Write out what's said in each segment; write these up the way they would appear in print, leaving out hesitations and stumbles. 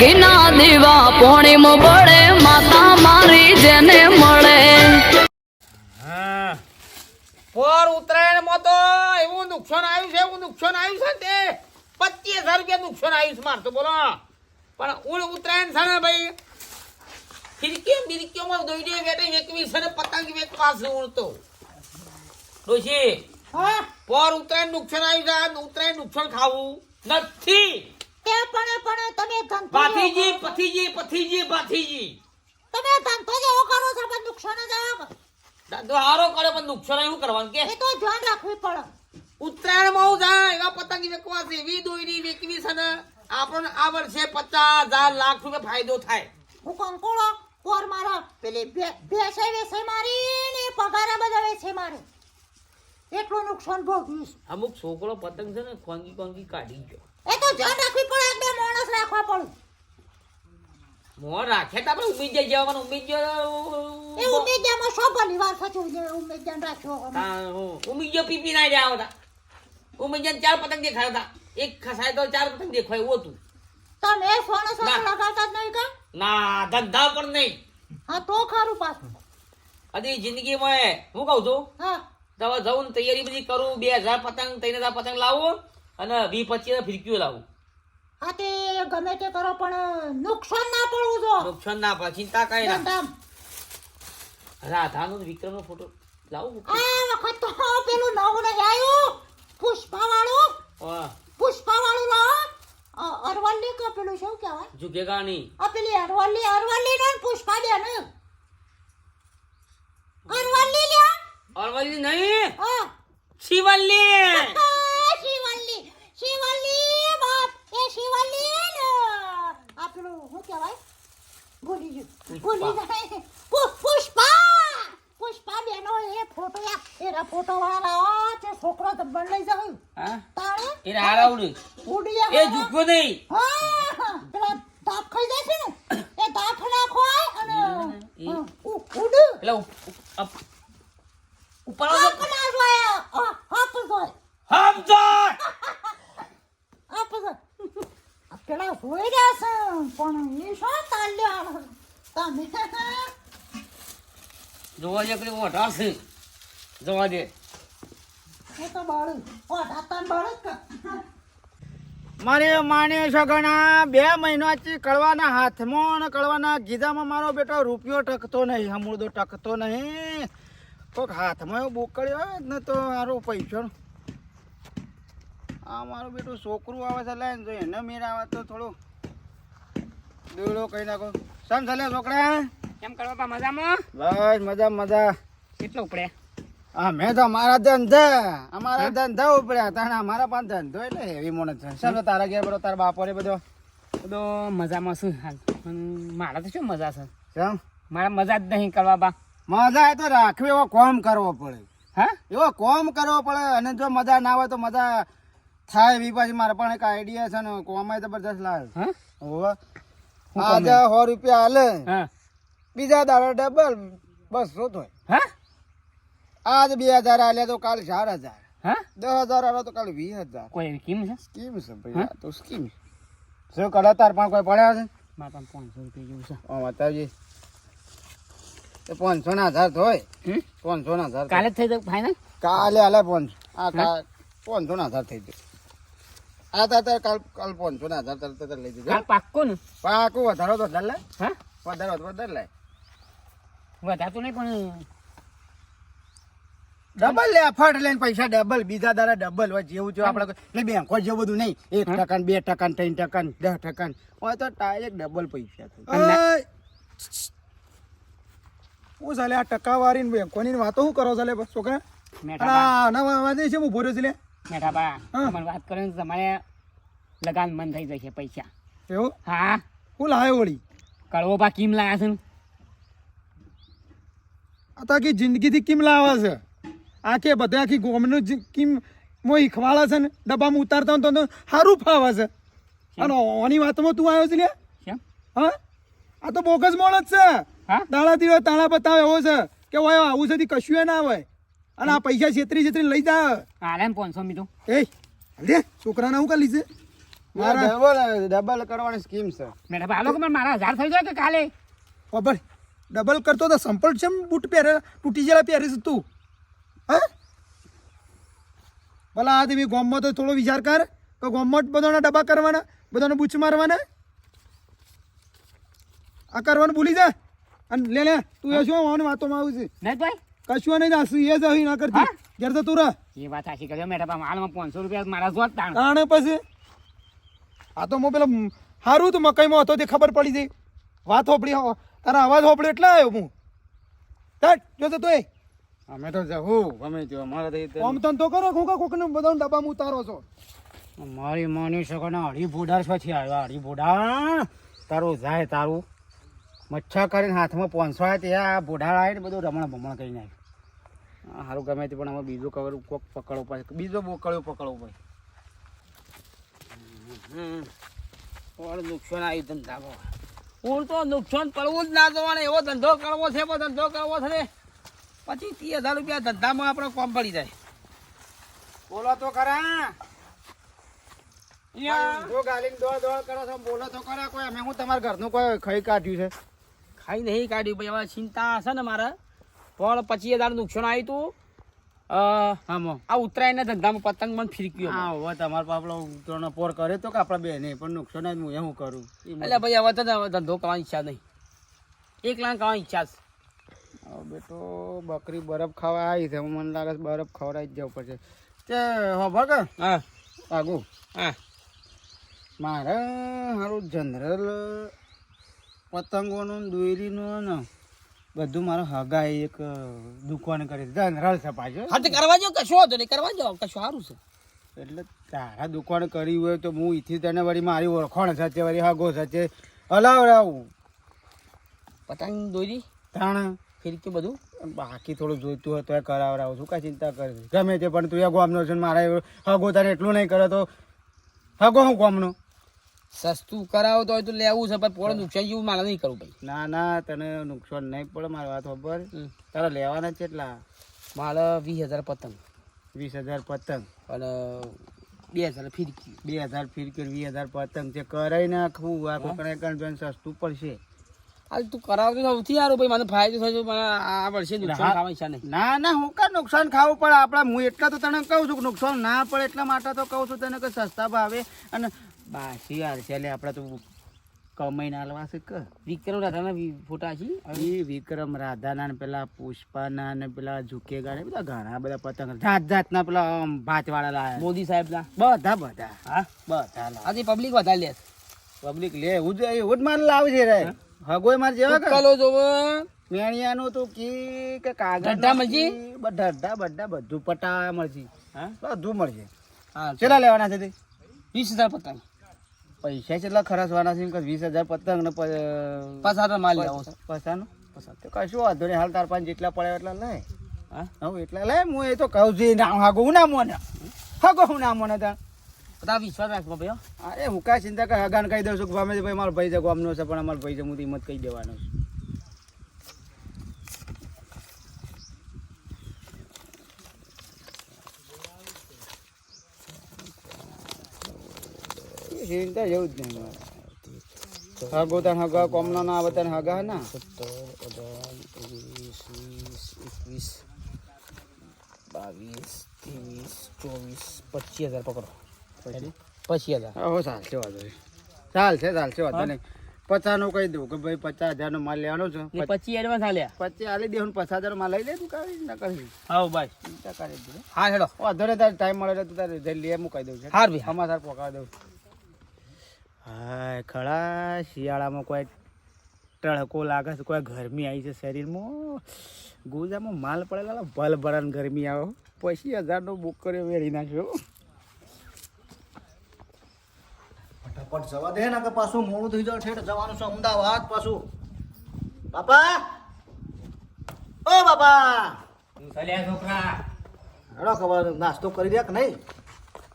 ઘીના દીવા પોણીમ બળે માતા મારી જેને મળે. પર ઉત્તરાયણમાં તો એવું નુકસાન આવ્યું છે ને તે 25,000 રૂપિયા નુકસાન આવ્યું છે મારતો બોલો. પણ ઉત્તરાયણ છે ને ભાઈ ફિરકીઓમાં દોઈડીઓ વેટે વેકવી છે ને પતંગ વેકવા છે ઉડતો ડોશી. પર ઉત્તરાયણ નુકસાન આવ્યું છે. ઉત્તરાયણ નુકસાન ખાવું નથી. તમે પથીજી તમે ધંધો જેવો કરો છો પણ નુકસાન જ આવે. ધંધો હારો કરે પણ નુકસાન એવું કરવાનું કે એ તો ધ્યાન રાખવું પડે. ઉત્તરાયણમાં હું જાય એવા પતંગ વેકવા છે એવી દોઈડી વેકવી છે ને આપણને આ વર્ષે 50,000 લાખ રૂપિયા ફાયદો થાય. હું કંકોળો કોર મારો પેલી ભેંસે વેસે મારી ને પગારા બધા વેસે મારે એટલું નુકસાન ભોગવીશ. અમુક છોકરો પતંગ છે ને કોંગી કાઢી ગયો. એ તો ધ્યાન રાખવી પડે. બે માણસ રાખવા પડે. મોર રાખે તો આપણે ઉમીદ જવાનું ઉમીદ એ ઉમેદમાં શું ભલી વાર થતું છે. ઉમેદ રાખ્યો ઉમીદ પીપી ના રહ્યા હતા. ઉમીદ 4 પતંગ દેખાયા હતા. એક ખસાય તો 4 પતંગ દેખાય એવું હતું. તમે સોનો લગાવતા જ નહીં કા? ના ધંધા પર નહીં. હા તો ખરું પાછું. હજી જિંદગીમાં હું કહું છું હા દવા જવું તૈયારી બધી કરું. 2,000 પતંગ 3,000 પતંગ લાવું અને 20-25 ફિરકીઓ લાવું. હા તે ગમે તે કરો પણ નુકસાન ના પડવું જો. નુકસાન ના પડે ચિંતા કઈ ના. ધંધામ રાધાનો વિક્રમનો ફોટો લાવું. આ વખત તો પેલું નવું નહીં આવ્યું પુષ્પા વાળું લાવો. અરવલ્લી કા પેલું શું કહેવાય ઝુકેગા નહીં. આ પેલી અરવલ્લી નો પુષ્પા બેન અરવલ્લી લ્યા. અરવલ્લી નહીં હા શિવલ્લી. શિવલ્લી બાપ એ શિવલ્લી ને આ પેલું શું કહેવાય ભૂલી જાય. પુષ્પા બેનો એ ફોટો એના ફોટો વાળા તે છોકરો તો બન લઈ જાવ. હા તાણે એ હારા ઉડી એ ઝુકો નહીં. હા પેલા દાપ ખાઈ જાય છે ને એ દાપ નાખો અને ઉડ એટલે ઉપર ના જોયા હપ જોય પેલા હોઈ રહ્યા છે પણ એ શું ચાલ્યા તમે જોવા દે પેલી મોટા છે જોવા દે. એ તો બાળું ઓઢાતા બાળક મારે માને સગણા 2 મહિનાથી કળવાના હાથમાં અને કળવાના ગીધામાં મારો બેટો રૂપિયો ટકતો નહીં. હમુરદો ટકતો નહીં. કોઈક હાથમાં એવું બોકડ્યો હોય ને તો સારો પૈસો. આ મારું બેટું છોકરું આવે છે લાઈને જો એને મેર આવે તો થોડું દોડો કહી નાખો. સમ ચાલે છોકરા કેમ કરવા મજામાં? બસ મજા. કેટલો ઉપડે? અમે તો અમારા ધંધા ઉપડ્યા તાણે અમારા પાસે ધંધો એટલે એવી મોણસ છે. ચાલો તારા ઘેર બધો તારા બાપો રે બધો મજામાં શું હાલ? મારા તો શું મજા છે? કેમ મારા મજા જ નહીં કરવા બા. મજા એ તો રાખવી એવો કોમ કરવો પડે. હા એવો કોમ કરવો પડે અને જો મજા ના હોય તો મજા થાય એવી. પાછી મારા પણ એક આઈડિયા છે ને કોમ જબરદસ્ત લાવે. આજે 100 રૂપિયા હાલે બીજા દાડા ડબલ 200 થાય. હા આજ 2,000 હાલ્યા તો કાલ 4,000. હા 10,000 હાલો તો કાલ 20,000. કોઈ એવી સ્કીમ છે? સ્કીમ છે ભાઈ. આ તો સ્કીમ શું કરે તાર પણ કોઈ પડ્યા છે? મારા પાસે 500 રૂપિયા જેવું છે. માતાજી એ 500,000 થાય. 500,000 કાલે જ થઈ જાય ફાઈનલ. કાલે હાલે 500. આ 500,000 થઈ જાય. આ તાર કાલ 500,000 તરત લઈ જજો. કાલ પાક્કો ને? પાકું. વધારો તો વધારે લાય. હા વધારે લાય. વધારતું નહીં પણ ડબલ લે. ફટ લઈને પૈસા ડબલ. બીજા દાડા ડબલ હોય જેવું જેવું આપણે એટલે બેંકો જેવું બધું નહીં. 1% 2% 3% 10% હોય તો ડાયરેક્ટ ડબલ પૈસા થાય. હું ચાલે આ ટકાવારી બેંકોની વાતો શું કરો ચાલે છોકરા? છે હું ભોર્યો છે લે મેઠા બા મને વાત કરો તમારે લગાન બંધ થઈ જશે પૈસા. એવું? હા હું લાવ્યો વળી કડવો બા કેમ લાયા છે? આ તો આખી જિંદગીથી કેમ લાવે છે? આખી ગોમનું કેમ મો ખવાળે છે ને ડબ્બામાં ઉતારતા તો સારું ફાવે છે. અને ઓની વાતમાં તું આવ્યો છે લે? હા આ તો બોગસ માણસ છે. દાડા દીવા તાળા બતાવે એવો છે કે હોય આવું છે કશું ના હોય. અને આ પૈસા છેતરી લઈ જા. હાલે 500 મીધું. એ લે છોકરાને હું કરી છે ડબલ કરવાની સ્કીમ છે. મેડમ હાલો કે મારા 1000 થઈ જાય કે કાલે ખબર ડબલ કરતો તો સંપલ છે બૂટ પહેરે તૂટી ગયેલા પહેરીશ તું હા ભલા આ તમે ગામમાં તો થોડો વિચાર કર કે ગામમાં જ બધાના ડબ્બા કરવાના બધાને બૂચ મારવાના આ કરવાનું ભૂલી જા અને લે તું એ શું આવવાની વાતોમાં આવું છે નહીં ભાઈ કશું નહીં દાસુ એ જ અહીં ના કરતી ઘેર તો તું રહ એ વાત સાચી કર્યો મેડમ હાલમાં 500 રૂપિયા મારા જોત તાણ તાણે પછી આ તો પેલા સારું તો મકાઈમાં હતો તે ખબર પડી ગઈ વાત હોપડી તારા અવાજ હોપડ્યો એટલે આવ્યો હું તટ જોતો તો અમે તો જવું ગમે તે અમારે આમ તન તો કરો કોકા કોકને બધા ડબ્બામાં ઉતારો છો મારી માની શકો ને અઢી બોડાર પછી આવ્યો અઢી બોડાર તારું જાય તારું મચ્છા કરીને હાથમાં 500 આવ્યા ત્યાં બોઢાળ આવે ને બધું રમણ ભમણ કરી નાખ્યું સારું ગમે તે પણ અમે બીજો કવર કોક પકડવો પડે બીજો બોકળ્યો પકડવો પડે નુકસાન આવ્યું ધંધામાં હું તો નુકસાન કરવું જ ના જોવાનું એવો ધંધો કરવો છે એવો ધંધો કરવો છે ને પછી 30,000 રૂપિયા ધંધામાં આપણે કોમ પડી જાય બોલો તો ખરા જો ગાલીને દોડ કરો છો બોલો તો ખરા કોઈ અમે હું તમારા ઘરનું કોઈ ખાઈ કાઢ્યું છે ખાઈ નહીં કાઢ્યું ભાઈ હવે ચિંતા હશે ને મારે પણ 25,000 નુકસાન આવ્યું તું આ ઉત્તરાયણના ધંધામાં પતંગ મને ફીરક્યો હા હવે તમારા પાપડો ઉતરનો પોર કરે તો કે આપણા બેને પણ નુકસાન જ હું એવું કરું એટલે ભાઈ હવે તો ધંધો કરવાની ઈચ્છા નહીં 1 લાખ કરવાની ઈચ્છા છે હવે બેટો બકરી બરફ ખાવા આવી છે મને લાગે છે બરફ ખવડાવી જ જવું પડશે તે ખબર કે હા આગું હા મારે સારું જનરલ પતંગોનું દોરીનું ને બધું મારે હગાઈ એક દુકાન કરી જનરલ છે પાછું હા તે કરવા જાવ કશું વાંધો નહીં કરવા જાવ કશું સારું છે એટલે તારા દુકાન કરી હોય તો હું ઈથી તને વળી મારી ઓળખાણ સાચે વળી હગો સાચે હલાવડાવું પતંગ દોરી તાણ ફીરકી બધું બાકી થોડું જોઈતું હોય તો એ કરાવડાવું છું કાંઈ ચિંતા કરે ગમે તે પણ તું એ ગામનો છે ને મારા હગો તારે એટલું નહીં કરે તો હગો હું ગામનો સસ્તું કરાવો તો હોય તો લેવું છે પણ પોળે નુકસાન જેવું મારે નહીં કરવું ભાઈ ના ના તને નુકસાન નહીં પડે મારી વાત ખબર તારે લેવાના છે એટલા મારે 20,000 પતંગ 20,000 પતંગ અને 2,000 ફીરકી 2,000 ફીરકી 20,000 પતંગ તે કરાઈ નાખવું આ કોકને કણ સસ્તું પડશે હાલ તું કરાવતો સૌથી સારું ભાઈ મને ફાયદો થયો મને આ વર્ષે નુકસાન ખાવા ઈચ્છા નહીં ના ના હું કા નુકસાન ખાવું પડે આપણા હું એટલા તો તને કહું છું કે નુકસાન ના પડે એટલા માટે તો કહું છું તને કે સસ્તા ભાવે અને બાસી યાર છે આપણે તો કમાઈને હાલવા છે કે વિક્રમ રાધાના ફોટા છે એ વિક્રમ રાધાના ને પેલા પુષ્પાના ને પેલા ઝુકેગા ને બધા ઘણા બધા પતંગ જાત જાતના પેલા ભાતવાળા લાયા મોદી સાહેબના બધા બધા હા બધા આજે પબ્લિક વધારે લે પબ્લિક લે એવું જ મારે લાવે છે રે હગોય મારે જેવા કે કલો જોવો મેણિયાનું તો કી કે કાગળ ઢડ્ડા મળશે? બધા બધું પટા મળશે હા બધું મળશે હા કેટલા લેવાના છે તે 20,000 પતંગ પૈસા કેટલા ખર્ચવાના છે 20,000 પતંગ ને 5,000 માલ લેવો છે પૈસાનું તો કશું વાંધો નહીં હાલ તાર પાંચ જેટલા પડે એટલા લે હા હવે એટલા લે હું એ તો કહું છું ના હાગો હું ના મોને હાગો હું ના મોને તાર બધા વિશ્વાસ રાખવો ભાઈ અરે હું કાંઈ ચિંતા કર હગાને કહી દઉં છું કે ભાઈ મારો ભાઈ છે ગામનો છે પણ અમારો ભાઈ છે હું હિંમત કહી દેવાનો છું ચિંતા જેવું જ નહીં હગો તને હગા કોમનો ના આવે તને હગા ના 17, 18, 20, 21, 22, 23, 24, 25,000 પકડો 25,000 હો ચાલશે વાંધો નહીં ચાલશે વાંધો નહીં 50 નું કહી દઉં કે ભાઈ 50,000 નો માલ લેવાનો છે 25 એડવાન્સ આલ્યા 25 આલી દે 50,000 માલ લઈ લે તું કાઢી ના કરી હા ભાઈ ચિંતા કરી દે હા હેડો વાંધો નહીં તારે ટાઈમ મળે તો તારે જઈ લે મુકાઈ દઉં છે હાર ભાઈ સમાચાર પકાવી દઉં હા ખરા શિયાળામાં કોઈ તડકો લાગે છે કોઈ ગરમી આવી છે શરીરમાં ગુજામાં માલ પડેલા ભલ ભરાન ગરમી આવે 25,000 નો બુક કર્યો વેરી નાખ્યો ફટાફટ જવા દે ને કે પાછું મોડું થઈ જાય ઠેઠ જવાનું છે અમદાવાદ પાછું બાપા ઓ બાપા છોકરા હેડો ખબર નાસ્તો કરી દે કે નહીં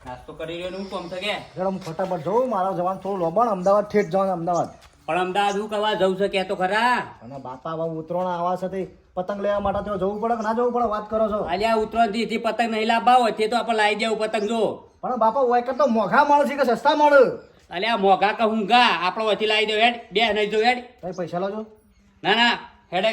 નાસ્તો કરી રહ્યો હું કોમ થકે હેડો હું ફટાફટ જવું મારા જવાનું થોડું લોબણ અમદાવાદ ઠેઠ જવાનું અમદાવાદ પણ અમદાવાદ હું કરવા જવું છે કે તો ખરા અને બાપા બાબુ ઉતરોણા આવા સાથે પતંગ લેવા માટે તો જવું પડે કે ના જવું પડે વાત કરો છો અલ્યા ઉતરોણ થી પતંગ નહીં લાવવા હોય તે તો આપણે લાવી દેવું પતંગ જો પણ બાપા હોય કરતો મોંઘા મળે છે કે સસ્તા મળે અલ્યા મોઘા કે હુંગા આપણો વચ્ચે લાવી દો હેડ બે નહીં જો હેડ તમે પૈસા લાવજો ના ના હેડે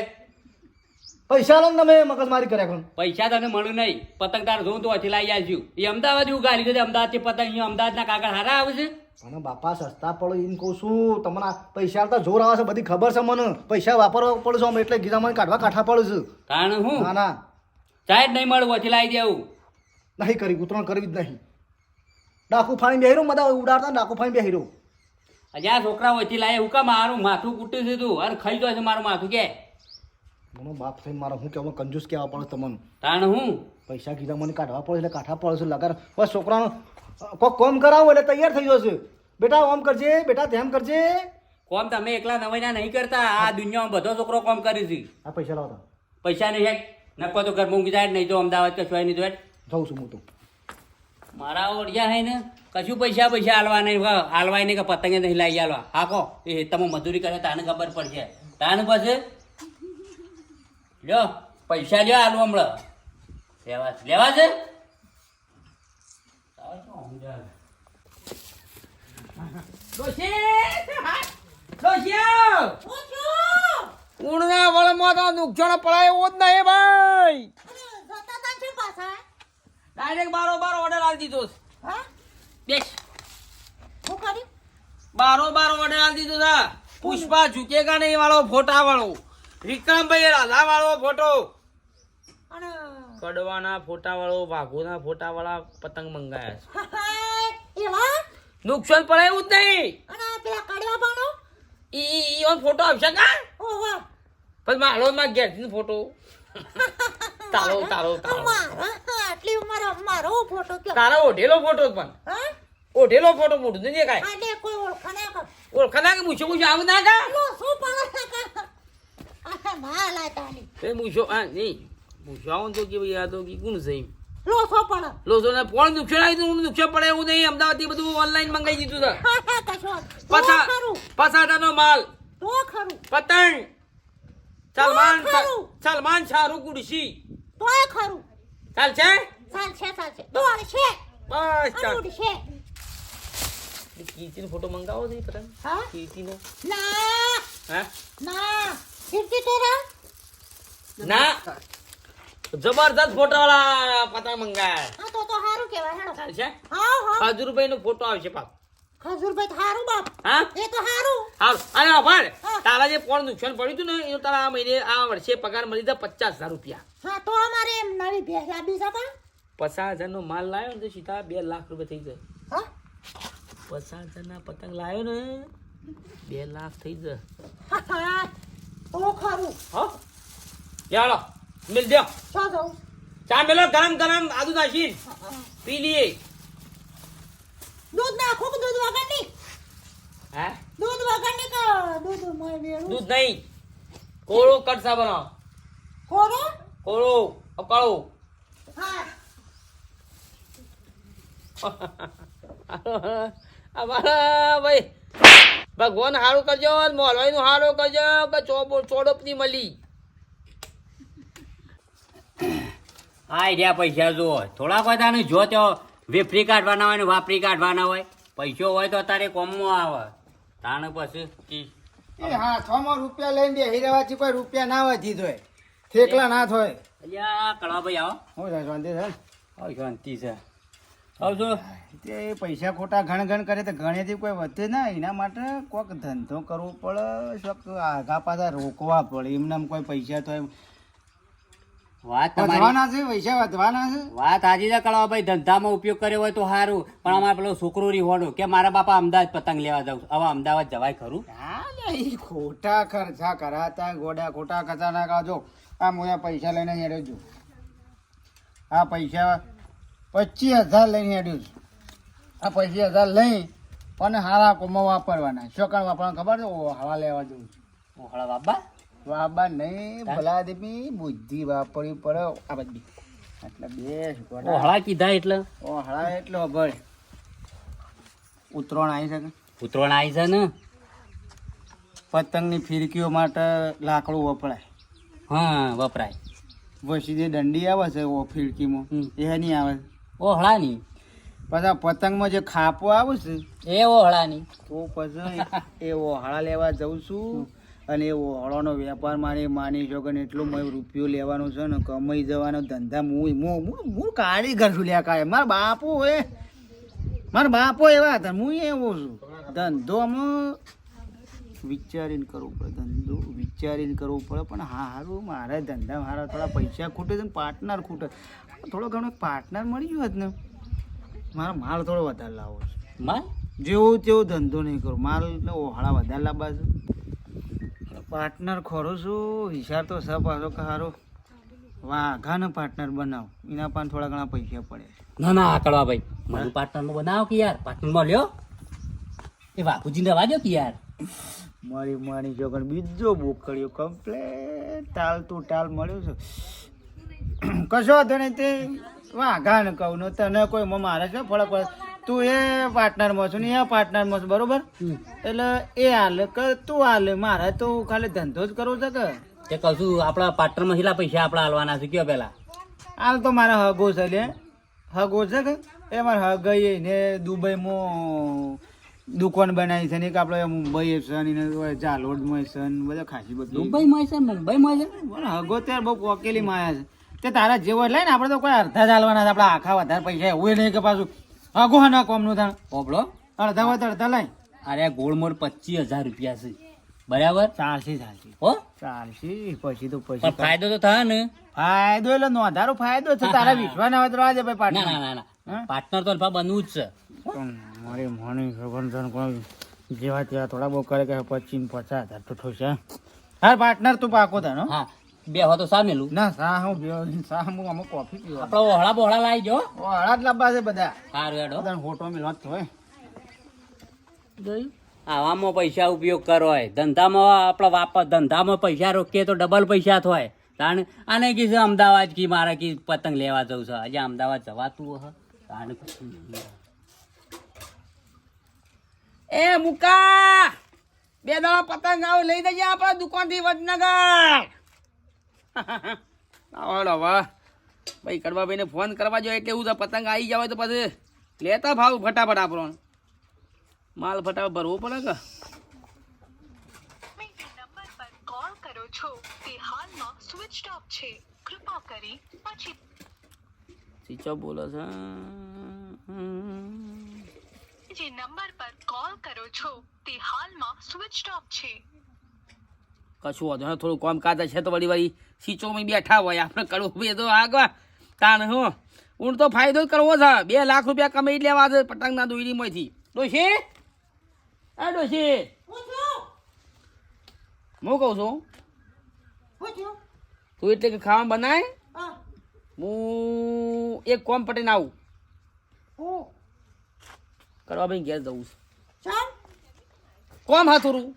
પૈસા લો ને તમે મગજમારી કર્યા કરો પૈસા તને મળ્યું નહીં પતંગ તાર જોઉં તો વચ્ચે લાવી આવશું એ અમદાવાદ ઉગા લીધો અમદાવાદ પતંગ અહીંયા અમદાવાદના કાગળ હારા આવે છે પણ બાપા સસ્તા પડો એમ કહું છું તમને પૈસા આવતા જોર આવે છે બધી ખબર છે મને પૈસા વાપરવા પડે છે એટલે ગીરામાં કાઢવા કાઠા પડે છે કારણ હું ના ના ચાહે જ નહીં મળે વચ્ચે લાવી દેવું નહીં કરી ઉતરણ કરવી જ નહીં ડાકુ ફાણી બેહીરો મદા ઉડાડતા ડાકુ ફાણી બેહીરો અલ્યા છોકરા વચ્ચે લાવે હું કા મારું માથું કૂટ્યું છે તું અને ખાઈ જાય છે મારું માથું કે મને બાપ થઈ મારા હું કેવું કંજૂસ કહેવા પડે તમને કારણ હું પૈસા કીધા મને કાઢવા પડે એટલે કાઠા પડે છે લગાર બસ છોકરાનો કોઈ કોમ કરાવો એટલે તૈયાર થઈ જશે બેટા ઓમ કરજે બેટા તેમ કરજે કોમ તમે એકલા નવાઈના નહીં કરતા આ દુનિયામાં બધો છોકરો કોમ કરી છે આ પૈસા લાવતા પૈસા નહીં હેડ નકો તો ઘર મૂકી જાય નહીં તો અમદાવાદ કે સોય નહીં તો હેડ જાઉં છું હું તો મારા ઓળિયા હે ને કશું પૈસા હાલવા નહીં હાલવાય નહીં કે પતંગે નહીં લાવી હાલવા હા કહો એ તમે મજૂરી કરે તાને ખબર પડશે તાને પછી લ્યો પૈસા લ્યો હાલવા હમણાં લેવા છે ઊંડના વળમાં તો નુકસાન પડાય એવો જ નહીં ભાઈ જતા તા છે પાછા ડાયરેક્ટ બારોબાર ઓર્ડર આલી દીધો છે. હા બેસ શું કર્યું બારોબાર ઓર્ડર આલી દીધો છે પુષ્પા ઝુકેગા નહીં વાળો ફોટા વાળો વિક્રમભાઈ રાધા વાળો ફોટો અને કડવાના ફોટા વાળો વાઘોના ફોટા વાળા પતંગ મંગાયા છે એવા નુકસાન પડે એવું જ નહીં અને પેલા કાઢવા પાડો ઈ ફોટો આવશે કા ઓહો પણ મારો માં ઘેરથી ફોટો તારો તારો તારો મારા આટલી ઉંમર મારો ફોટો કે તારો ઓઢેલો ફોટો પણ હા ઓઢેલો ફોટો મોઢું નહીં દેખાય આને કોઈ ઓળખા ના કર ઓળખાના કે મૂછો મૂછો આવું ના કા લો શું પાડે કા આ ના લાતાની તે મૂછો આ નહીં મૂછો આવું તો કે ભાઈ આ તો કે કોણ છે લો શું પડે લોસો ને ફોન નુકસાન આવી તો નુકસાન પડે એવું નહીં અમદાવાદ થી બધું ઓનલાઈન મંગાવી દીધું છે કશો પસા ખરું પસાટાનો માલ તો ખરું પતંગ સલમાન ખરું. સલમાન શાહરુખ કુડસી તોય ખરું ચાલશે ચાલશે દોડ છે બસ ચાલ અનુડ છે કીર્તિનો ફોટો મંગાવો છે પતંગ હા કીર્તિનો ના હા ના કીર્તિ તેરા ના જબરદસ્ત ફોટો વાળા પતંગ મંગાયા હા તો હારું કહેવાય હેડો ચાલશે હા હા ખજૂરભાઈ નો ફોટો આવશે પાક ખજૂરભાઈ તો હારું બાપ હા એ તો હારું હાલ અને ભાઈ હા. તારા જે ફોન નુકસાન પડ્યું હતું ને એનો તારા આ મહિને આ વર્ષે પગાર મળી જાય 50,000 રૂપિયા હા તો અમારે એમ નવી ભેંસ આપી શકા 50,000 નો માલ લાવ્યો ને તો સીધા 2 લાખ રૂપિયા થઈ જાય હા 50,000 ના પતંગ લાવ્યો ને 2 લાખ થઈ જાય હા તો ખરું હા ચાલો મિલ દો શું જાઉં ચા મેલો ગરમ ગરમ આદુ નાખી પી લઈએ દૂધ નાખો કે દૂધ વગરની હા દૂધ વગરની કે દૂધ મોય વેળું દૂધ નહીં કોળો કટસા બનાવો કોરો કોળો અકાળો હા અમારા ભાઈ ભગવાન હારું કરજો મોલવાઈ નું હારું કરજો કે ચોડપ ની મળી આ રહ્યા પૈસા જુઓ થોડાક હોય તાને જો તો વેફરી કાઢવાના હોય ને વાપરી કાઢવાના હોય પૈસો હોય તો તારે કોમમાં આવે તાણે પછી એ હા 6 રૂપિયા લઈને બેહી રહેવાથી કોઈ રૂપિયા ના વધી જોય થેકલા ના થોય અલ્યા કળવા ભાઈ આવો હું જાય શાંતિ છે આવ શાંતિ છે આવજો તે પૈસા ખોટા ગણ કરે તો ગણેથી કોઈ વધે ના એના માટે કોઈક ધંધો કરવો પડે કોઈક આગા પાછા રોકવા પડે એમને કોઈ પૈસા તો એમ વાત તમારી વધવાના છે પૈસા વધવાના છે વાત હાજી છે કળવા ભાઈ ધંધામાં ઉપયોગ કર્યો હોય તો સારું પણ અમારે પેલો છોકરો રીહોડો કે મારા બાપા અમદાવાદ પતંગ લેવા જાઉં છું. હવે અમદાવાદ જવાય ખરું હા લે, ઈ ખોટા ખર્ચા કરાતા ગોડા ખોટા ખર્ચા ના કાજો આ મોયા પૈસા લઈને હેડ્યો છું આ પૈસા 25,000 લઈને હેડ્યો છું આ 25,000 લઈ અને હારા કોમાં વાપરવાના શોકણ વાપરવાના ખબર છે ઓ હવા લેવા જવું છું ઓહળા બાબા બાબા નહીં ભલા દેવી બુદ્ધિ વાપરવી પડે આ બધી એટલે બે ઓહળા કીધા એટલે ઓહળા એટલો ભળ ઉતરોણ આવી શકે ઉતરોણ આવી છે ને પતંગની ફિરકીઓ માટે લાકડું વપરાય હા વપરાય વસી જે દંડી આવે છે ઓ ફિરકીમાં હમ. એ નહીં આવે ઓહળા ની પાછા પતંગમાં જે ખાપો આવે છે એ ઓહળાની તો પછી એ ઓહળા લેવા જઉં છું અને એ ઓહળાનો વેપાર માની શકો ને એટલો મેં રૂપિયો લેવાનો છે ને કમાઈ જવાનો ધંધા હું કારીગર છું લ્યા કાંઈ મારા બાપો એવા હતા હું એવો છું ધંધોમાં વિચારીને કરવું પડે વિચારીને કરવું પડે પણ સારું મારે ધંધા મારા થોડા પૈસા ખૂટે છે ને પાર્ટનર ખૂટે થોડો ઘણો પાર્ટનર મળી ગયો હોત ને મારા માલ થોડો વધારે લાવો છે માલ જેવું તેવું ધંધો નહીં કરું માલ એટલે ઓહળા વધારે લાવવા છે પાર્ટનર ખોરો છું વિચાર તો સ પાછો કે સારો વાઘાનો પાર્ટનર બનાવ એના પણ થોડા ઘણા પૈસા પડે ના ના આકડવા ભાઈ મારું પાર્ટનરમાં બનાવો કે યાર પાર્ટનરમાં લ્યો એ બાપુજીને રવા દો કે યાર મારી જોગણ બીજો બુક કર્યો કમ્પ્લેટ ટાલ તું ટાલ મળ્યો છે કશો હતો નહીં તે વાઘાને કહું ને તને કોઈ મારે છે ફરક પડે તું એ પાર્ટનરમાં છું ને એ પાર્ટનરમાં છું બરોબર એટલે એ હાલે કે તું હાલે મારે તો ખાલી ધંધો જ કરવો છે કે તે કશું આપણા પાર્ટનરમાં કેટલા પૈસા આપણે હાલવાના છે કયો પેલા હાલ તો મારા હગો છે લે હગો છે કે એ મારા હગઈ ને દુબઈમાં દુકાન બનાવી છે ને એક આપણે મુંબઈ છે ને જાલોડમાં છે ને બધા ખાસી બધું દુબઈમાં છે મુંબઈમાં છે હગો ત્યારે બહુ પોકેલી માયા છે તે તારા જેવો એટલે ને આપણે તો કોઈ અડધા ચાલવાના છે આપણે આખા વધારે પૈસા એવું નહીં કે પાછું હગો હા ના કોમનું થાણ ઓબળો અડધા હોય તો અડધા લાય અરે ગોળમોળ 25,000 રૂપિયા છે બરાબર ચાલશે હો ચાલશે પછી તો પણ પછી ફાયદો તો થાય ને ફાયદો એટલે નોંધારો ફાયદો છે તારા વિશ્વાસ ના હોય તો રાજે ભાઈ ના પાટણ ના ના પાર્ટનર તો અલ્ફા બનવું જ છે મારી મોની ખબર કોઈ જેવા તેવા થોડા બહુ કરે કે 25,000 તો ઠોશે હા પાર્ટનર તું પાકો થાય ને હા બે હો તો સામેલું ના સા હું સા હું અમુક કોફી પીવા આપણો ઓહળા બોહળા લાવી જો હળા જ લાવવા છે બધા સારું હેડો બધા ફોટો મિલવા જ હોય આવામાં પૈસા ઉપયોગ કરો હોય ધંધામાં આપણા વાપર ધંધામાં પૈસા રોકીએ તો ડબલ પૈસા થાય તાણ આને કીધું અમદાવાદ કી મારે કી પતંગ લેવા જવું છે આજે અમદાવાદ જવાતું હ તાણ એ મુકા બે દાડા પતંગ આવ લઈ દેજે આપણા દુકાનથી વડનગર આવો વાહ ભાઈ કડવાભાઈને ફોન કરવા જોઈએ એટલે એવું છે પતંગ આવી જાય તો પછી લેતા ભાવ ફટાફટ આપણો માલ ફટાફટ ભરવો પડે કે તમે જે નંબર પર કોલ કરો છો તે હાલમાં સ્વિચ ઓફ છે કૃપા કરી પછી સ્વિચ ઓફ બોલે છે જે નંબર પર કોલ કરો છો તે હાલમાં સ્વિચ ઓફ છે કશું વાંધો નહીં થોડું કામ કાજ છે તો વળી વળી સીચોમાં બેઠા હોય આપણે કરવું ભાઈ તો આગળ તાણ હું ઊંડ તો ફાયદો જ કરવો છે 2 લાખ રૂપિયા કમાઈ લેવા છે પતંગના દોરીમાંથી ડોશી આ ડોશી હું કહું છું તું એટલે કે ખાવાનું બનાય હું એક કોમ પટીને આવું કરવા ભાઈ ઘેર જવું છે કોમ હા થોડું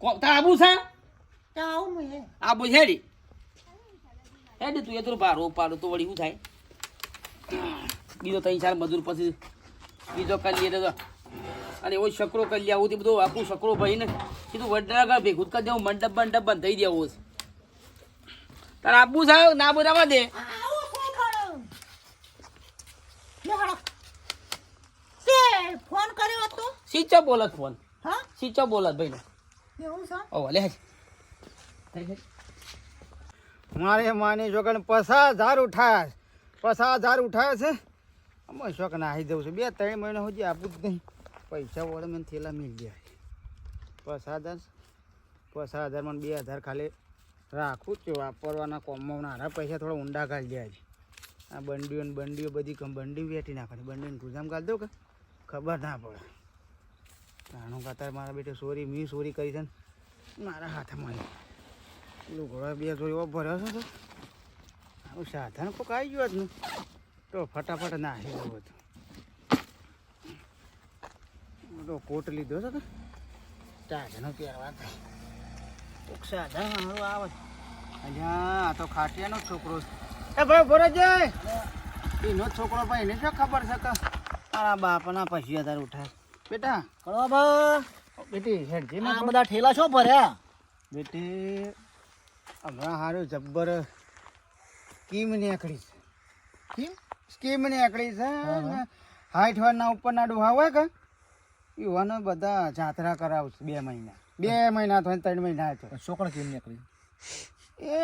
કોમ તાર આબુ છે આબુ છે હેડી તું એ થોડું ભારો પાડો તો વળી શું થાય બીજો 3-4 મજૂર પછી બીજો કરી લઈએ તો અને એવો શકરો કરી આવું તે બધું આપણું શકરો ભાઈ ને કીધું વડનગર ભેગું કરી દેવું મંડપ બંધ દેવો છે તારે આબુ છે ના બોલાવા દે ફોન કર્યો હતો સીચો બોલત ફોન હા સીચો બોલત ભાઈ એવું છે ઓ લે મારે માની છોકરાને 50,000 ઉઠાયા છે અમે શોખ નાહી જવું છે 2-3 મહિના સુધી આપું જ નહીં પૈસા વડે મને થેલા મિલ ગયા 50,000 મને 2,000 ખાલી રાખું છું વાપરવાના કોમમાં નાના પૈસા થોડા ઊંડા કાઢી જાય છે આ બંડીઓ બધી બંડી વેઠી નાખવાની બંડીને ગુજામ કાઢી દો કે ખબર ના પડે નાનું કાતર મારા બેટે ચોરી કરી છે ને મારા હાથમાં લુગડો 2 ચોરીઓ ભર્યો છે તો આવું સાધન કોક આવી ગયો જ ને તો ફટાફટ નાખી દઉં બધું તો કોટ લીધો છે કે સાધનો પહેરવા કોક સાધન મારું આવે અહીંયા આ તો ખાટિયાનો છોકરો એ ભાઈ ભરોજે એનો છોકરો ભાઈ એને શું ખબર છે કે મારા બાપના 50,000 ઉઠાય બેટા કળવા બા બેટી હેડજી આ બધા ઠેલા છો ભર્યા બેટી હમણાં સારું જબ્બર કીમ નીકળી છે કેમ સ્કીમ નીકળી છે ને 60 વર્ષના ઉપરના ડોહા હોય કે યુવાનો બધા જાત્રા કરાવશે 2 મહિના 2 મહિના થાય 3 મહિના થાય છોકરા કેમ નીકળી એ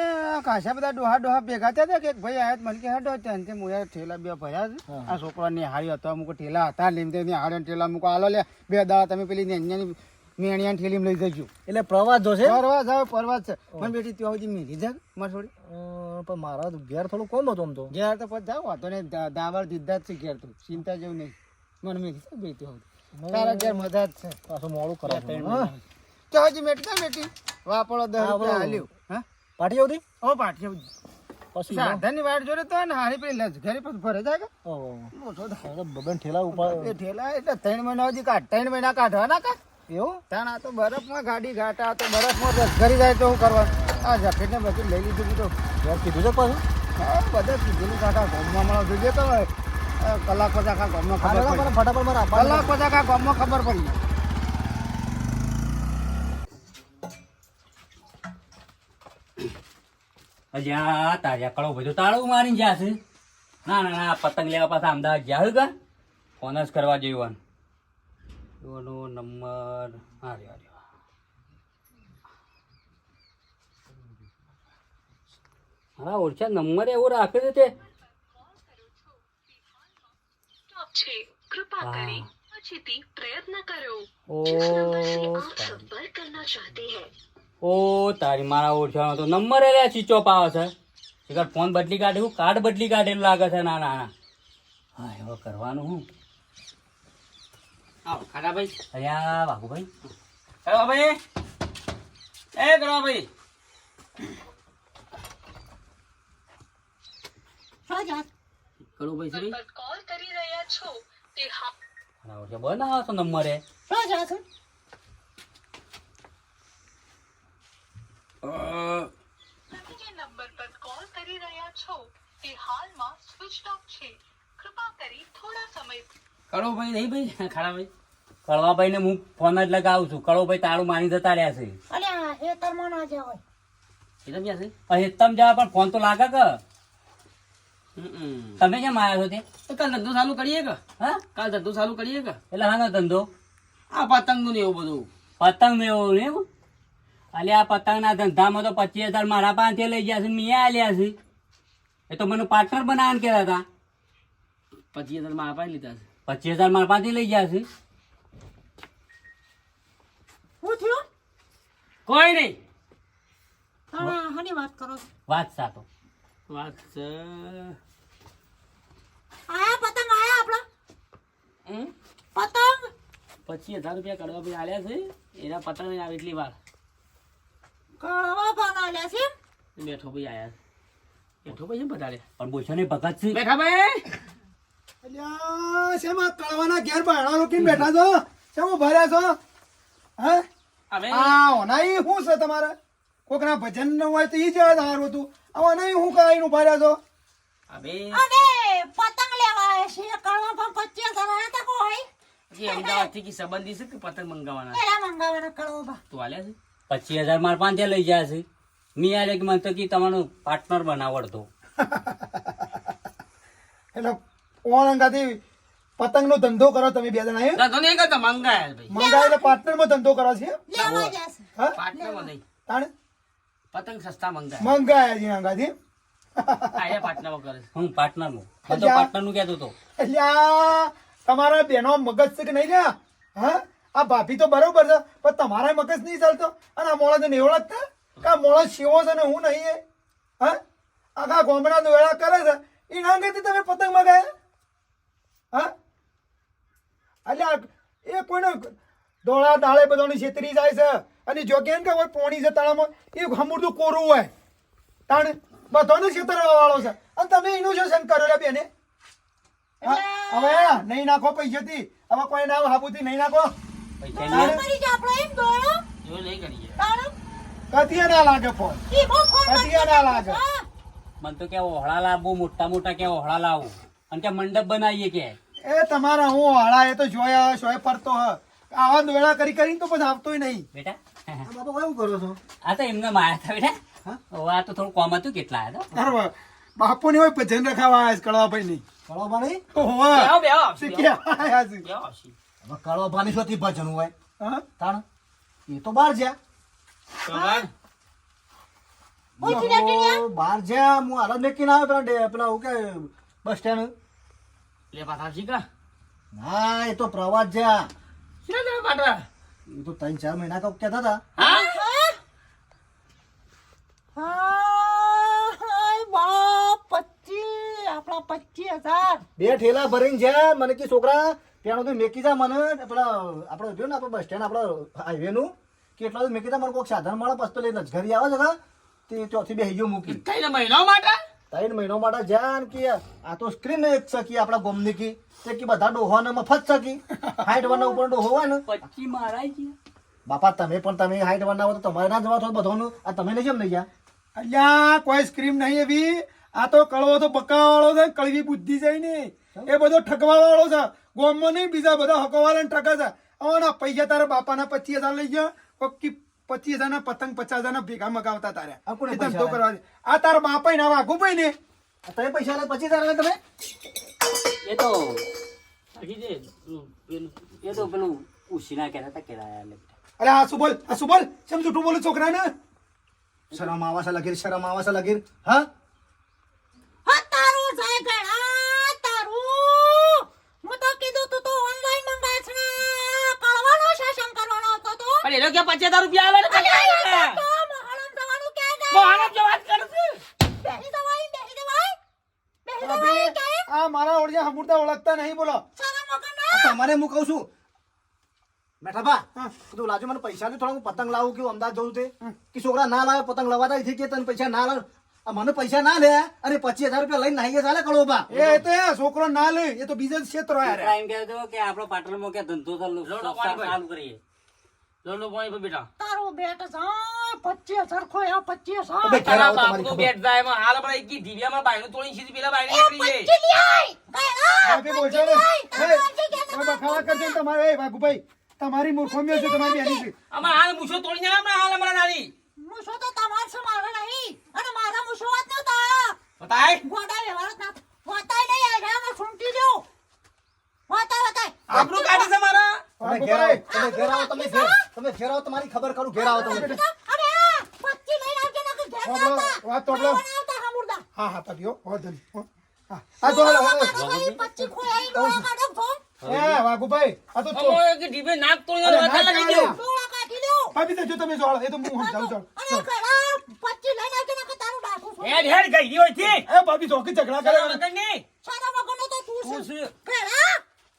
ખાસા બધા ડોહા ભેગા થયા હતા કે એક ભાઈ આયા મને કે હેડો ત્યાં તે મોયા ઠેલા 2 ભર્યા છે આ છોકરા નિહાળી હતો અમુક ઠેલા હતા લીમ તે નિહાળે ઠેલા મૂકો આલો લે 2 દાડા તમે પેલી નેન્યાની મેણિયા ઠેલીમ લઈ જજો એટલે પ્રવાસ જોશે પરવાસ છે મને બેટી ત્યાં સુધી મેલી જા માર થોડી પણ મારા ઘેર થોડું કોમ હતું આમ તો ઘેર તો પછી જાવ વાતો ને દાવર દીધા જ છે ઘેર તો ચિંતા જેવું નહીં મને મેલી જા બેટી હવે તારા ઘેર મજા જ છે પાછું મોડું કરાવશું તો હજી મેટી વાપરો 10 રૂપિયા હાલ્યું હા પાટી આવતી ઓ પાઠી પછી સાધનની વાટ જોડે તો ને હારી પેલી લજ ઘરે પછી ભરે જાય કે બબન ઠેલા ઉપર એ ઠેલા એટલે 3 મહિના સુધી 3 મહિના કાઢવાના કા એવું તાણ આ તો બરફમાં ગાડી ઘાટા તો બરફમાં ઘરી જાય તો શું કરવાનું આ જફેટને બધું લઈ લીધું તો ઘેર કીધું છે પાછું હા બધા કીધેલું આખા ગામમાં મળો જોઈએ તો કલાક પછી આખા ગામમાં ખબર પડી ફટાફટ મારા કલાક પછી આખા ગામમાં ખબર પડી હજી આ તાર્યા કળો બધું તાળું મારીને જ્યાં છે ના ના ના પતંગ લેવા પાછા અમદાવાદ જ્યાં કા ફોન જ કરવા જેવું એનો નંબર હા રહ્યો હા ઓળખ્યા નંબર એવો રાખે છે તે स्टॉप छे कृपा करें पछीથી प्रयत्न करो ઓ जिस नंबर से आप संपर्क करना चाहते हैं ઓ તારી મારા ઓળખ્યાનો તો નંબર એ સ્વિચ ઓફ આવે છે એકવાર ફોન બદલી કાઢે હું કાર્ડ બદલી કાઢેલું લાગે છે ના ના ના હા હવે કરવાનું હું આવો ખાડા ભાઈ અલ્યા બાબુભાઈ કરવા ભાઈ એ કરવા ભાઈ શું જાત કરું ભાઈ શ્રી પર કોલ કરી રહ્યા છો તે હા મારા ઓળખ્યા બનાવો તો નંબર એ શું જાત તમે જે નંબર પર કોલ કરી રહ્યા છો તે હાલમાં સ્વિચ ઓફ છે કૃપા કરી થોડા સમય કરું ભાઈ નહીં ભાઈ ખાડા ભાઈ કળવાભાઈ ને હું ફોન જ લગાવું છું કળવાભાઈ તાળું મારી જતા રહ્યા છે અલ્યા એ તરમાં ના જાય હોય એ તો ક્યાં છે હેતમ જવા પણ ફોન તો લાગે કે હમ તમે કેમ આવ્યા છો તે તો કાલ ધંધો ચાલુ કરીએ કે હા કાલ ધંધો ચાલુ કરીએ કે એટલે હાનો ધંધો આ પતંગનું ને એવું બધું પતંગ ને એવું ને એવું અલે આ પતંગના ધંધામાં તો 25,000 મારા પાસેથી લઈ ગયા છે મેં આલ્યા છે એ તો મને પાર્ટનર બનાવવાનું કહેતા હતા 25,000 માં અપાઈ લીધા છે 25,000 મારા પાસેથી લઈ ગયા છે શું થયું કોઈ નહીં તમે હની વાત કરો છો વાત સાતો વાત છે આયા પતંગ આયા આપણા હમ? પતંગ 25,000 રૂપિયા કડવા ભાઈ આલ્યા છે એના પતંગ નહીં આવે એટલી વાર કળવા બનાવ્યા છે બેઠો ભાઈ આયા છે બેઠો ભાઈ બતાડે પણ બોછો ને ભગત છે બેઠા ભાઈ અલ્યા શેમાં કળવાના ઘેર બાયણા રોકીને બેઠા છો શેમાં ભર્યા છો હે હવે આ ઓનાઈ શું છે તમારે કોકના ભજન ન હોય તો ઈ જવા સારું હતું આ ઓનાઈ હું કાંઈ નું ભર્યા છો હવે અને પતંગ લેવા આવ્યા છે કળવા પર 25,000 આયા તા કોઈ હજી અમદાવાદ થી સંબંધી છે કે પતંગ મંગાવવાના પેલા મંગાવવાના કળવા પર તું આલ્યા છે 25,000 મારા પાસેથી લઈ ગયા છે મેં આલે કે મને તો કે તમારો પાર્ટનર બનાવડતો એટલે ઓળંગાથી પતંગનો ધંધો કરો તમે બે જણા ધંધો નહીં કરતા મંગાયા ભાઈ મંગાવેલા પાર્ટનરમાં ધંધો કરો છે લેવા જશે હા પાટનામાં નહીં તાણે પતંગ સસ્તા મંગાયા મંગાયા છે અંગાથી આયા પાટનામાં કરે છે હું પાર્ટનરનું હું તો પાર્ટનરનું કહેતો હતો એટલે આ તમારા બેનો મગજ છે કે નહીં લ્યા હા આ ભાભી તો બરોબર છે પણ તમારા મગજ નહીં ચાલતો અને આ મોળા નહીં ઓળખતા કે આ મોળો શેવો છે ને હું નહીં એ હા આખા ગોમડા દોડા કરે છે એના અંગેથી તમે પતંગ મગાયા હા એટલે એ કોઈને દોડા દાળે બધાની છેતરી જાય છે અને જો કેમ કે હોય પોણી છે તળામાં એ હમુરદું કોરું હોય તાણ બધાને છેતરવા વાળો છે અને તમે એનું શું સંગ કરો બેને હવે નહીં નાખો પૈસાથી હવે કોઈ ના હાબુથી નહીં નાખો પૈસા નહીં મરી જા આપણે એમ દોડો એવું નહીં કરીએ તારો કતિયા ના લાગે ફોન ઈ બહુ ફોન કતિયા ના લાગે મને તો કે ઓહળા લાવવું મોટા મોટા કે ઓહળા લાવું અને કે મંડપ બનાવીએ કે એ તમારા હું હાળા એ તો જોયા શોય ફરતો હ આવા દોડા કરી કરીને તો પછી આવતોય નહીં બેટા બાપા કેવું કરો છો આ તો એમને માયા હતા બેટા હવે આ તો થોડું કોમ હતું કેટલા આવ્યા બરોબર બાપુ ને હોય ભજન રખાવા આવ્યા છે કળવાભાઈ ની કળવાભાઈ બેહો, બેહો. શીખ્યા આયા છે. બેહો, શી. હવે કળવાભાઈ શોથી ભજન હોય હા? તાણ એ તો બહાર જ્યાં કમાન. ઓય ટીના બહાર જ્યાં હું હાલત મેકીને આવ્યો પેલા હું કે બસ સ્ટેન્ડ લે પાછા શીખા. ના એ તો પ્રવાસ જ્યાં શી લે પાટા? એ તો 3-4 મહિના કઉ કહેતા હતા હા? હાય બાપ 25 આપણા 25,000 બે ઠેલા ભરીને જ્યાં મને કે છોકરા ત્યાં તો મેકી જા મને પેલા આપણે જો ને આપણે બસ સ્ટેન્ડ આપણા હાઈવે નું કે એટલા તો મેકી જા મને કોઈક સાધન મળે પછી તો લઈને ઘરે આવે છે તે ચોથી બે હીજો મૂકી કઈ મહિનો માટે 3 મહિનો માટે જ્યાં કે આ તો સ્ક્રીન એક છે કે આપણા ગોમની કી તે કે બધા ડોહોને મફત છે કે હાઈટ વન ઉપર ડોહો હોય ને 25 મારા છે બાપા તમે પણ તમે હાઈટ વન આવો તો તમારે ના જવા થોડું બધાનું આ તમે નહીં જેમ નહીં ગયા અલ્યા કોઈ સ્ક્રીમ નહીં એવી આ તો કળવો તો બકાવાળો છે કળવી બુદ્ધિ જાય ને એ બધો ઠગવા વાળો છે ગોમમાં નહીં બીજા બધા હકવાળા ઠગે છે આવવાના પૈસા તારા બાપાના 25,000 લઈ ગયા કોકી 25,000 ના પતંગ 50,000 ના ભેગા મગાવતા તારે આ કોને એ ધંધો પૈસા કરવા દે. આ તારા બાપા ના વાઘુભાઈ ને તમે પૈસા લે 25,000 તમે એ તો હજી જે એ તો પેલું ઉસીના કહેતા હતા કેળાયા લે અરે આ શું બોલ કેમ જૂઠું બોલું છોકરા ને શરમ આવા છે લગીર શરમ આવા છે લગીર હા હા તારું જાય ગણા તારું હું તો કીધું તું તો ઓનલાઈન મંગાય છે કળવાનો શાસન કરવાનો હતો તો પણ એ લોકો 25,000 રૂપિયા આવે ને પછી તો મહારામ જવાનું ક્યાં જાય મોહનમ જો વાત કરું છું. બેહી જવાય કેમ આ મારા ઓળિયા હમુરતા ઓળખતા નહીં બોલો સારા મગન આ તમારે હું કહું છું મેઠાબા કીધું લાજો મને પૈસા દે થોડા હું પતંગ લાવું કે અમદાવાદ જવું તે કે છોકરા ના લાવે પતંગ લવાતા નથી કે તને પૈસા ના લાવે આ મને પૈસા ના લે અને 25,000 રૂપિયા લઈને નાહીએ ચાલે કળોબા એ તો એ છોકરો ના લે એ તો બીજા ક્ષેત્ર યાર એમ કહેતો કે આપણો પાટણમાં કે ધંધો ચાલુ કરીએ લોનો પાણી પર બેટા. તારો બેટ જાય 25,000 ખોયા 25,000 અબે ઘેર તારા આવો તમારી બાપનું ખબર બેટ જાય એમાં હાલ આપણે એકી ઢીલિયામાં બાયનું તોડીને સીધી પેલા બાયને નીકળી જાય. 25 લઈ આય ગણા બાપી બોલશો ને એ બખાડા કરજો ને તમારે એ વાઘુભાઈ તમારી મૂર્ખોમીઓ છે તમારી બેની છે આમાં હાલ મૂછો તોડીને આવે હાલ અમારા નાની. મુશો તો તમાર છે મારે નહીં અને મારા મુશો વાત ન તા બતાય. ગોડા વ્યવહાર ના વાતાય નહીં આય રામ સુંટી જો વાતાય આબરૂ કાઢે છે મારા. તમે ઘેર આવો તમે ઘેર આવો તમારી ખબર કરું ઘેર આવો તમે અરે 25 લઈને આવજે ના કે ઘેર બોલો, આવતા વાત તો બોલો. આવતા હમુરદા હા હા પાટીઓ હોદન હા આ તો હાલો, હાલો. 25 ખોયા ઈ ડોળા કાઢો ફોન એ વાઘુભાઈ આ તો અમો એક ઢીબે નાક તોડીને અરે, વાતા નાક લગાઈ દો. કાઢ્યા. ડોળા કાઢી લ્યો ભાભી તો જો તમે જોડો એ તો હું સમજાવું છું અરે કડા 25 લઈને આવજે ના કે તારું ડાકું છું હેડ હેડ ગઈ હોય છે. એ ભાભી ધોકી ઝઘડા કરે ચાલો લગન ની. સારા મગનો તો તું તું છે છે. કડા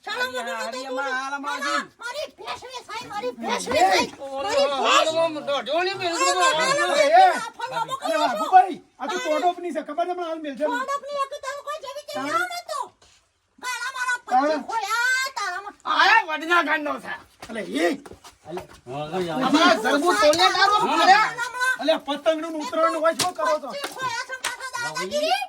સારા મગનો તો હારી તું અમારા હાલ અમારા છે. જીવ. મારી ભેંસ વે સાઈ મારી ભેંસ વે સાઈ મારી ભેંસ હાલ દોઢો ની પેલું તો એ, અરે વાઘુભાઈ આ તો ચોડોપની છે ખબર છે હમણાં હાલ મિલશે ને. પ્રોડક્ટની એક તારું કોઈ જેવી ચીજ ના નતો ગાળા મારા 25 ખોયા તારામાં આયા વડના ગાંડો છે. અલે એ હવે અમારા જરબુ તોડ્યા તારો નામના અલે પતંગનું ઉતરણ હોય શું કરો છો 25 ખોયા છે પાછા દાદાગીરી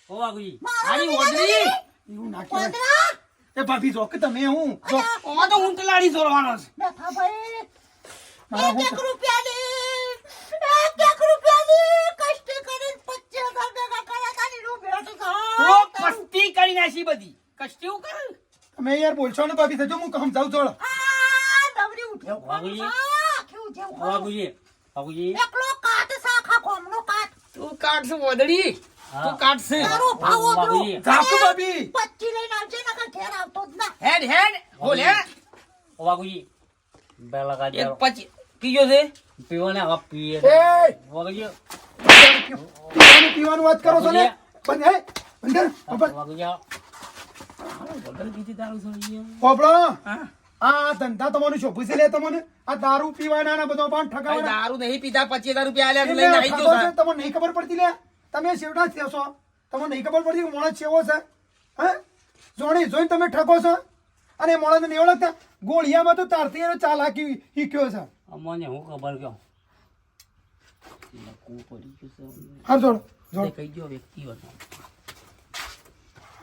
ઓ વાઘુજી આની ઓડરી. એવું ના કહેવાય પંદરા એ ભાભી જો કે તમે હું જો ઓમાં તો હું કલાડી જોડવાનો છે. બેઠા ભાઈ મારા હું એક રૂપિયા લે એક રૂપિયા લે કષ્ટ કરીને 25,000 ભેગા કર્યા તારી નું બેઠ તો કસ્તી કરી નાખી બધી. કસ્તી હું કરું? તમે યાર બોલશો ને ભાભી થજો હું કહું જાઉં જોડો આ દવરી ઉઠ્યો વાઘુજી. કેવું જેવું વાઘુજી વાઘુજી એકલો કાટ સાખા કોમનો કાટ તું કાઢશે વદડી. તું કાઢશે. તારો ભાવ ઓગળો વાઘુજી. જાપુ ભાભી 25 લઈને આવજે નકર ઘેર આવતો જ ના હેડ હેડ બોલ હે. ઓ વાઘુજી બેલા એક કાઢ્યા પછી પીયો છે. પીવો ને હવે પીએ એ વાઘુજી પીવાનું વાત કરો છો ને બંધ હે બંધ કર. વાઘુજી આવો. વગર પીતી દારૂ છોડી પોપડો હા. આ ધંધા તમારું શોભું છે લે તમને આ દારૂ પીવાના ને બધો પણ ભાઈ ઠગાવાના દારૂ નહીં પીતા 25,000 રૂપિયા આલ્યા એટલે લઈને આવી ઠગો ગયો છે, છે. તમને નહીં ખબર પડતી લે તમે શેવડા જ છો તમને નહીં ખબર પડતી કે મોણસ કેવો છે હે જોઈને તમે ઠગો છો અને મોણસને નહીં ઓળખતા ગોળિયામાં તો તારથી એનો ચાલાકી શીખ્યો છે અમને હું ખબર કહો લકવું પડી ગયું છે. હા જોડો કહી ગયો વ્યક્તિ હતો.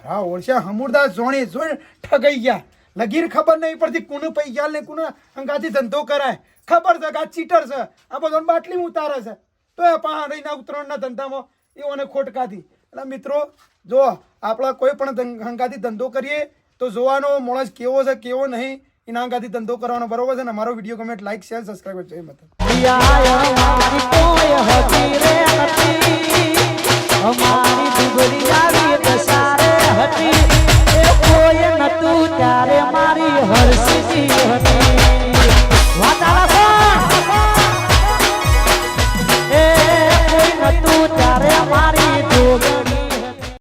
હા ઓળખ્યા હમુરદાસ જોઈને ઠગાઈ ગયા લગીર ખબર નહીં પડતી કોને પૈસા ને કોને અંગાથી ધંધો કરાય ખબર છે કે આ ચીટર છે આ બધો બાટલી ઉતારે છે તો એ પા રહીના ઉતરણના ધંધામાં એઓને ખોટ કાઢી એટલે મિત્રો જો આપણે કોઈ પણ હંગાથી ધંધો કરીએ તો જોવાનો માણસ કેવો છે કેવો નહીં એના હંગાથી ધંધો કરવાનો, બરોબર છે ને? અમારો વિડીયો ગમે લાઈક શેર સબસ્ક્રાઈબ જય માતા. અમારી